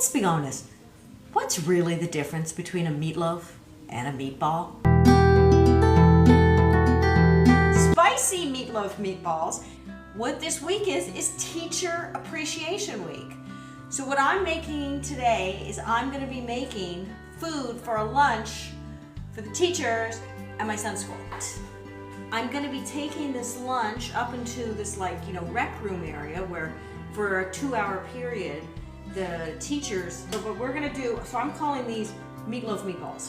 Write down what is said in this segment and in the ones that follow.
let's be honest. What's really the difference between a meatloaf and a meatball? Spicy Meatloaf Meatballs. What this week is Teacher Appreciation Week. So what I'm making today is I'm going to be making food for a lunch for the teachers at my son's school. I'm going to be taking this lunch up into this rec room area where for a 2-hour period the teachers, but what we're going to do, so I'm calling these meatloaf meatballs.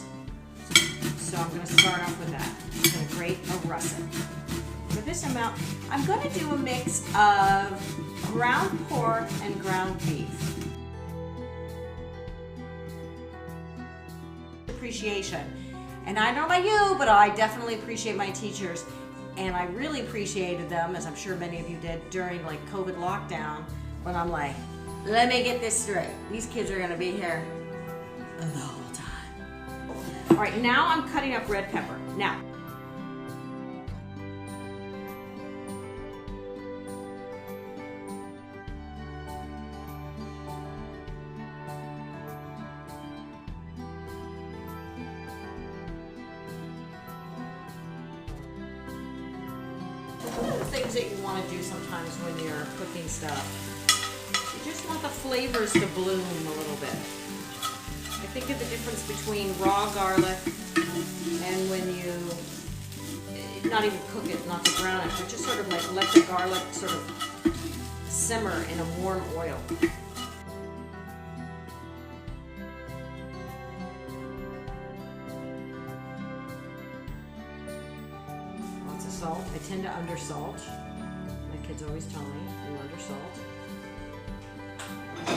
So I'm going to start off with that. I'm going to grate a russet. For this amount, I'm going to do a mix of ground pork and ground beef. Appreciation. And I don't know about you, but I definitely appreciate my teachers. And I really appreciated them, as I'm sure many of you did, during COVID lockdown, when I'm like, let me get this straight. These kids are gonna be here the whole time. All right, now I'm cutting up red pepper. Now, one of the things that you want to do sometimes when you're cooking stuff, you just want the flavors to bloom a little bit. I think of the difference between raw garlic and when you, not even cook it, not to brown it, but just sort of let the garlic sort of simmer in a warm oil. Lots of salt. I tend to undersalt. My kids always tell me you undersalt.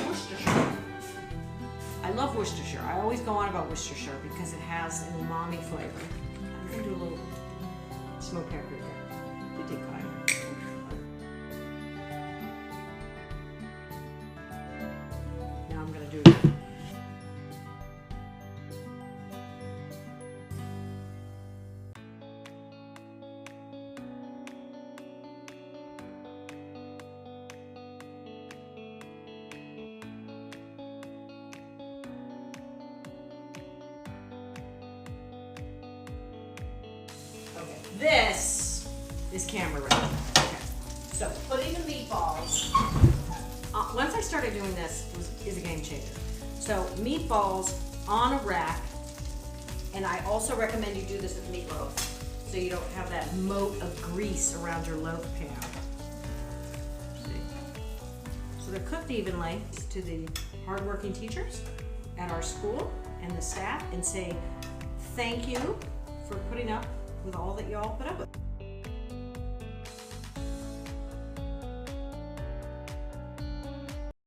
Worcestershire. I love Worcestershire. I always go on about Worcestershire because it has an umami flavor. I'm going to do a little smoked paprika. Now I'm going to do this is camera ready. Okay. So putting the meatballs, once I started doing this, is a game changer. So meatballs on a rack, and I also recommend you do this with meatloaf so you don't have that moat of grease around your loaf pan. See? So they're cooked evenly. To the hardworking teachers at our school and the staff, and say thank you for putting up with all that y'all put up with.